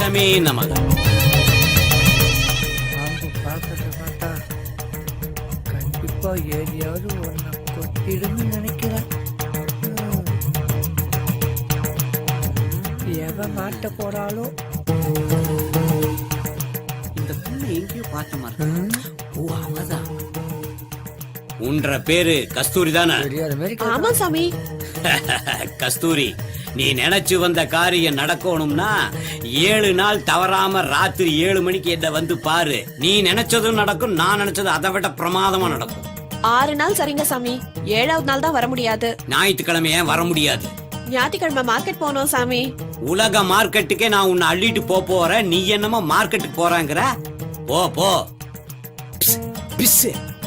கணேசமே நமக. பார்த்தா கண்டிப்பா ஏரியாவது ஒன்ன கொத்திடுன்னு நினைக்கிறேன். எவன் மாட்ட போறாளோ. இந்த பொண்ணு எங்கேயோ பார்த்த மாதிரி. ஓ அவதான். உன்ற பேரு கஸ்தூரி தானே? ஆமா சாமி. கஸ்தூரி, நீ நினைச்சு வந்த காரியம் நடக்கணும்னா 7 நாள் தவறாம ராத்திரி 7 மணிக்கு என்ன வந்து பாரு. நீ நினைச்சதும் நடக்கும், நான் நினைச்சது அதை விட பிரமாதமா நடக்கும். 6 நாள் சரிங்க சாமி. 7வது நாள் தான் வர முடியாது. ஞாயிற்றுக்கிழமை ஏன் வர முடியாது? ஞாயிற்றுக்கிழமை மார்க்கெட் போனோம் சாமி. உலக மார்க்கெட்டுக்கே நான் உன்னை அள்ளிட்டு போறேன், நீ என்னமோ மார்க்கெட்டுக்கு போறாங்கற? போ போ.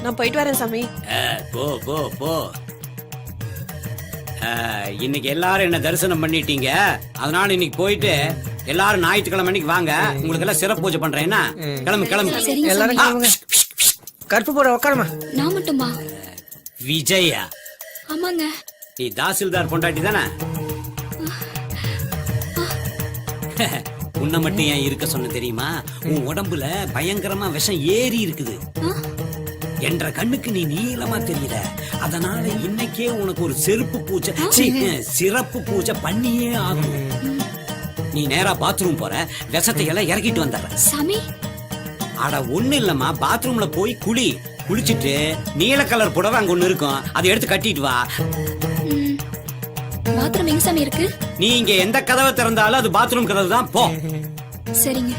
நான் போயிட்டு வரேன் சாமி. போ போ போ. இன்னைக்கு எல்லாரும் என்ன தரிசனம் பண்ணிட்டீங்க, அதனால இன்னைக்கு போயிட்டு எல்லாரும் ஞாயிற்றுக்கிழமை அன்னைக்கு வாங்க. உங்களுக்கு எல்லாம் சிறப்பு பூஜை பண்றேன். என்ன கிளம்பு கிளம்பு எல்லாரும் கிளம்புங்க. கருப்பு போட உட்காருமா. நான் மட்டுமா? விஜயா? ஆமாங்க. நீ தாசில்தார் பொண்டாட்டி தானே? உன்னை மட்டும் ஏன் இருக்க சொன்ன தெரியுமா? உன் உடம்புல பயங்கரமா விஷம் ஏறி இருக்குது. என்ற கண்ணுக்கு நீ நீளமா தெரியல, அதனால இன்னைக்கே உனக்கு ஒரு செருப்பு பூஜை, சிறப்பு பூஜை பண்ணியே ஆகும். நீ நேரா பாத்ரூம் போற, விஷத்தை எல்லாம் இறக்கிட்டு வந்துடுற. சாமி, அட ஒண்ணு இல்லம்மா, பாத்ரூம்ல போய் குளிச்சிட்டு நீல கலர் புடவை அங்க ஒண்ணு இருக்கும், அதை எடுத்து கட்டிட்டு வா. பாத்ரூம் எங்க சாமி இருக்கு? நீ இங்க எந்த கதவை திறந்தாலும் அது பாத்ரூம் கதவு தான். போ. சரிங்க.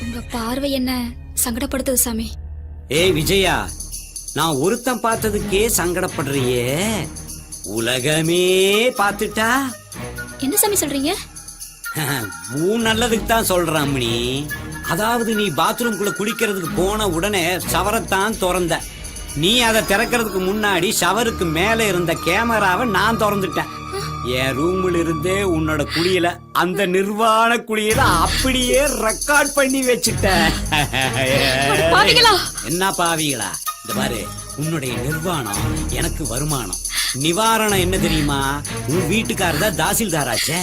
உங்க பார்வை என்ன சங்கடப்படுத்துது சாமி? ஏய் விஜயா, நான் ஒருத்தன் பார்த்ததுக்கே சங்கடப்படுறியே, உலகமே பார்த்துட்டா? என்ன சாமி சொல்றீங்க? உன் நல்லதுக்கு தான் சொல்றான் மணி. அதாவது நீ பாத்ரூம்குள்ள குளிக்கிறதுக்கு போன உடனே ஷவரைத்தான் திறந்த. நீ அதை திறக்கிறதுக்கு முன்னாடி ஷவருக்கு மேல இருந்த கேமராவை நான் திறந்துட்டேன். என் ரூம்ல இருந்தே உன்னோட குளியல, அந்த நிர்வாண குளியல அப்படியே ரெக்கார்ட் பண்ணி வச்சுட்டேன். என்ன பாவிகளா? இந்த பாரு, உன்னுடைய நிர்வாணம் எனக்கு வருமானம். நிவாரணம் என்ன தெரியுமா? உன் வீட்டுக்காரர் தாசில்தாராச்சே,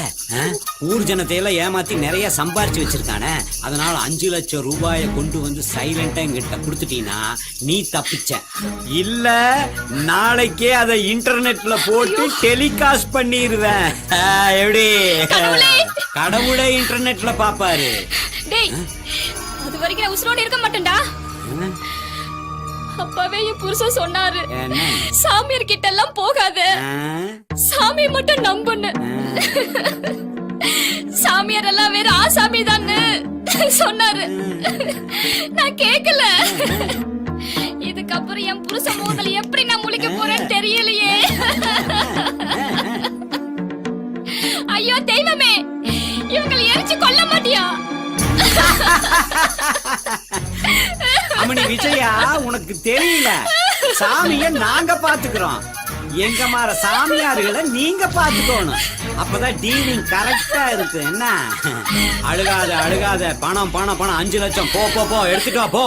ஊர் ஜனத்தை எல்லாம் ஏமாத்தி நிறைய சம்பாரிச்சு வச்சிருக்கானே. அதனால 5 லட்சம் ரூபாயை கொண்டு வந்து சைலண்டா எங்கிட்ட கொடுத்துட்டீங்கன்னா நீ தப்பிச்ச. இல்ல நாளைக்கே அதை இன்டர்நெட்ல போட்டு டெலிகாஸ்ட் பண்ணிடுவேன். எப்படி? கடவுளே இன்டர்நெட்ல பாப்பாரு. அது வரைக்கும் நான் உசுரோட இருக்க மாட்டேன்டா. அப்பவே என் புருஷன் சொன்னாரு, சாமியார் கிட்ட எல்லாம் போகாத, சாமி மட்டும் நம்புன்னு. சாமியார் எல்லாம் வேற ஆசாமி தான்னு சொன்னாரு. நான் கேக்கல. இதுக்கப்புறம் என் புருஷன் மோதல் எப்படி நான் முழிக்க போறேன்னு தெரியலையே. ஐயோ தெய்வமே, இவங்களை எரிச்சு கொல்ல மாட்டியா? அம்மணி விஜயா, உனக்கு தெரியல, சாமிய நாங்க பாத்துக்கிறோம். எங்க மாற சாமியார்களை நீங்க பாத்துக்கணும். அப்பதான் டீலிங் கரெக்டா இருக்கு. என்ன அழுகாத அழுகாத. பணம் பணம் பணம் 5 லட்சம். போ போ போ, எடுத்துட்டு வா போ.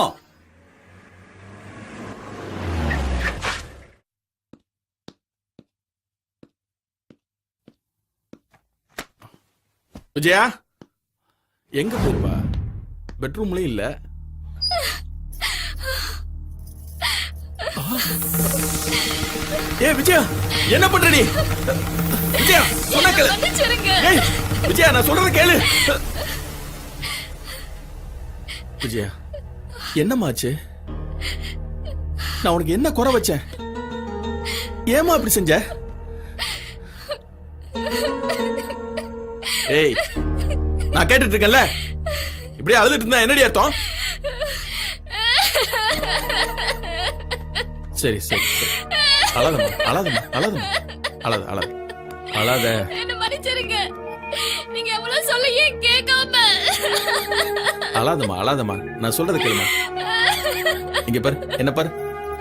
விஜயா, எங்க போயிருப்பா? பெட்ரூம்லயும் இல்ல. ஏ விஜயா, என்ன பண்ற நீ? விஜயா, சொன்னா கேளு. ஏய் விஜயா, நான் சொல்றத கேளு. விஜயா, என்னமாச்சு? நான் உனக்கு என்ன குறை வச்சேன்? ஏமா அப்படி செஞ்ச? ஏய், நான் கேட்டுட்டு இருக்கேன்ல, இப்படியே அழுதுட்டு இருந்தா என்னடி அர்த்தம்? சரி சரி சரி, அழாதம்மா அழாதம்மா அழாதம்மா, அழாத அழாத அழாத. என்ன மன்னிச்சிருங்க, நீங்க எவ்வளவு சொல்லியே கேட்காம. அழாதம்மா அழாதம்மா, நான் சொல்றத கேளுமா. இங்க பாரு, என்ன பாரு,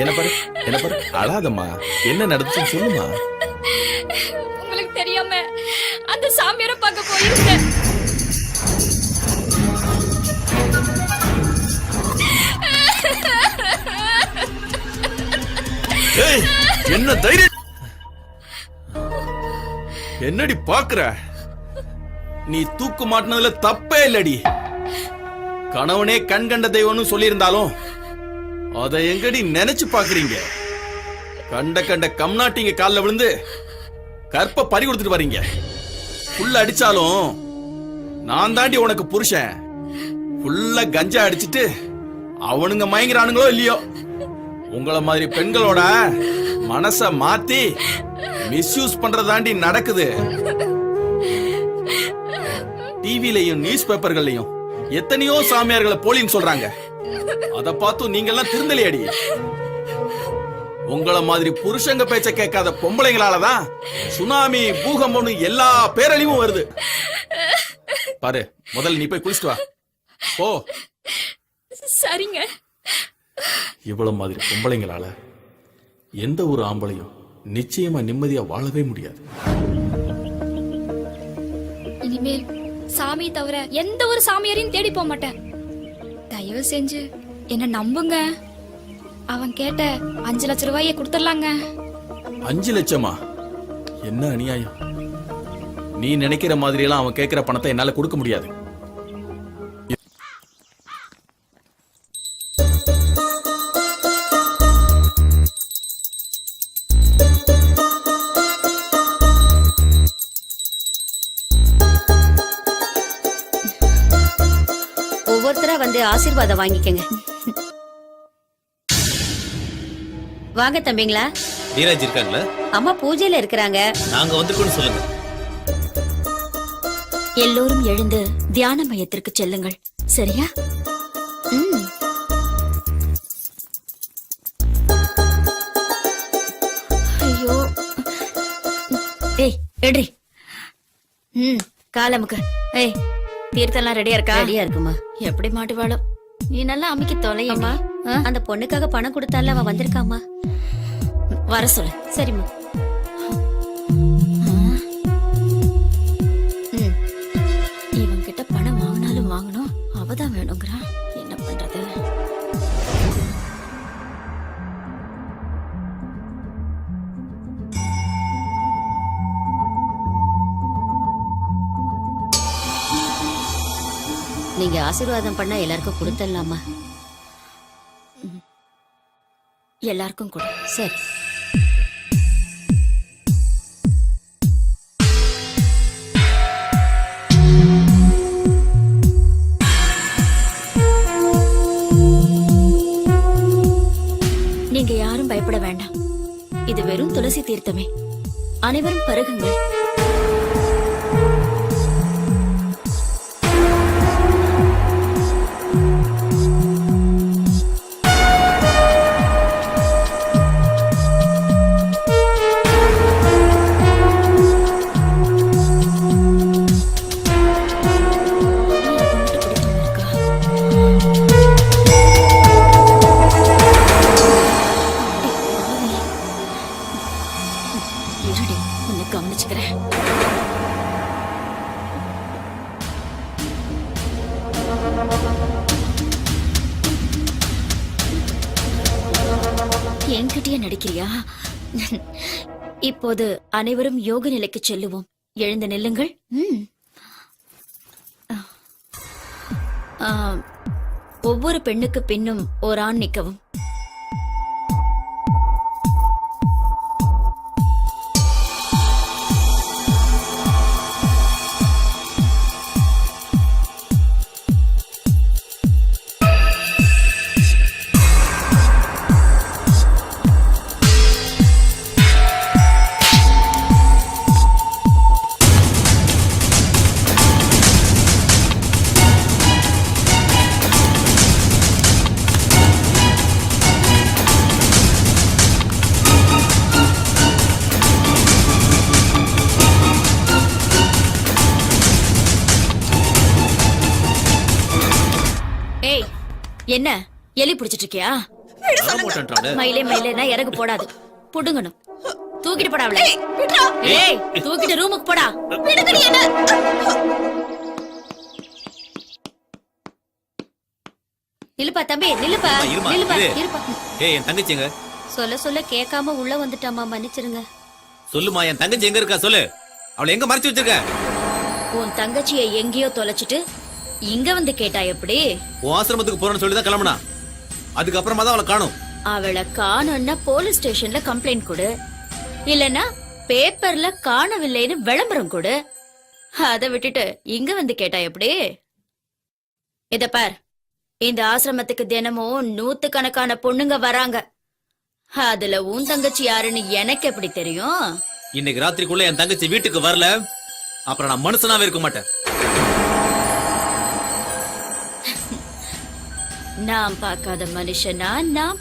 என்ன பாரு, என்ன பாரு, அழாதம்மா. என்ன நடந்துச்சுன்னு சொல்லுமா. உங்களுக்கு தெரியாம அந்த சாமியாரை பார்க்க போயிருந்தேன். என்ன தைரியம்? என்னடி பாக்குற? நீ தூக்கு மாட்டினதுல தப்பே இல்லடி. கணவனே கண் கண்ட தெய்வம்னு சொல்லியிருந்தாலும் அதை எங்கடி நினைச்சு பாக்குறீங்க? கண்ட கண்ட கம்நாட்டிங்க கால்ல விழுந்து கற்ப பறி கொடுத்துட்டு வரீங்க. புல்ல அடிச்சாலும் நான் தாண்டி உனக்கு புருஷன். புல்ல கஞ்சா அடிச்சிட்டு அவனுங்க மயங்குறானுங்களோ இல்லையோ, உங்கள மாதிரி பெண்களோட மனச மாத்தி மிஸ்யூஸ் பண்றதாண்டி நடக்குது. டிவிலையும் நியூஸ் பேப்பர்கள்லயும் எத்தனையோ சாமியார்களை போலின்னு சொல்றாங்க. அத பார்த்து நீங்க எல்லாம் திருந்தலையடி. உங்கள மாதிரி புருஷங்க பேச்ச கேட்காத பொம்பளைங்களாலதான் சுனாமி, பூகம்பம்னு எல்லா பேரழிவும் வருது. பாரு, முதல்ல நீ போய் குளிச்சுட்டு வா. போ. சரிங்க. இவ்வளவு மாதிரி பொம்பளைங்களால எந்த ஒரு ஆம்பளையும் நிச்சயமா நிம்மதியா வாழவே முடியாது. இனிமேல் சாமி தவிர எந்த ஒரு சாமியாரையும் தேடி போக மாட்டேன். தயவு செஞ்சு என்ன நம்புங்க. அவன் கேட்ட 5 லட்சம் ரூபாயை கொடுத்துடலாங்க. 5 லட்சமா? என்ன அநியாயம்! நீ நினைக்கிற மாதிரி எல்லாம் அவன் கேட்கிற பணத்தை என்னால கொடுக்க முடியாது. ஒவ்வொருத்தரா வந்து ஆசீர்வாதம் வாங்கிக்கங்க. வாங்க தம்பிங்களா. நீராஜ் இருக்காங்களா? அம்மா பூஜையில இருக்கிறாங்க. நாங்க வந்துருக்கோம்னு சொல்லுங்க. எல்லோரும் எழுந்து தியான மையத்திற்கு செல்லுங்கள். சரியா? ஐயோ, ஏய் எட்ரி. காலமுக்கு. ஏய், தீர்த்தெல்லாம் ரெடியா இருக்கா? ரெடியா இருக்குமா? எப்படி மாட்டுவாளோ. நீ நல்லா அமைக்க தொலையம்மா. அந்த பொண்ணுக்காக பணம் கொடுத்தால அவ வந்திருக்காமா. வர சொல்லு. சரிம்மா. இவன் கிட்ட பணம் வாங்கினாலும் வாங்கணும், அவதான் வேணுங்கிறான். என்ன பண்றது? நீங்க ஆசீர்வாதம் பண்ணா எல்லாருக்கும் கொடுத்துடலாமா? எல்லாருக்கும் கொடு. சரி. நீங்க யாரும் பயப்பட வேண்டாம். இது வெறும் துளசி தீர்த்தமே. அனைவரும் பருகுங்கள். இருடி, உன்னை கவனிச்சுக்கிறேன். என்கிட்டயே நடிக்கிறியா? இப்போது அனைவரும் யோக நிலைக்கு செல்லுவோம். எழுந்து நில்லுங்கள். ஒவ்வொரு பெண்ணுக்கு பின்னும் ஒரு ஆண் நிற்கவும். என்ன எலி பிடிச்சிட்டு இருக்கியா? மயிலே மயிலேனா இறகு போடாது, புடுங்கணும். தூக்கிட்டு போடா அவளை. ஏய், தூக்கிட்டு ரூமுக்கு போடா. நில்லுப்பா தம்பி, நில்லுப்பா. நில்லுப்பா, இருப்பா. ஏய், என் தங்கச்சிங்க சொல்ல சொல்ல கேட்காம உள்ள வந்துட்டாமா, மன்னிச்சிருங்க. சொல்லுமா, என் தங்கச்சி எங்க இருக்கா சொல்லு. அவளை எங்க மறைச்சு வச்சிருக்க? உன் தங்கச்சிய எங்கேயோ தொலைச்சிட்டு இங்க வந்து கேட்டா எப்படி? உன் ஆசிரமத்துக்கு போறேன்னு சொல்லி தான் கிளம்புனா. அதுக்கப்புறமா தான் அவளை காணும். அவளை காணும்னா போலீஸ் ஸ்டேஷன்ல கம்ப்ளைண்ட் கொடு, இல்லனா பேப்பர்ல காணவில்லைன்னு விளம்பரம் கொடு. அதை விட்டுட்டு இங்க வந்து கேட்டா எப்படி? இத பார், இந்த ஆசிரமத்துக்கு தினமும் 100கணக்கான பொண்ணுங்க வராங்க. அதுல உன் தங்கச்சி யாருன்னு எனக்கு எப்படி தெரியும்? இன்னைக்கு ராத்திரிக்குள்ள என் தங்கச்சி வீட்டுக்கு வரல, அப்புறம் நான் மனுஷனாவே இருக்க மாட்டேன். நான் பார்க்காத மனுஷனா நான்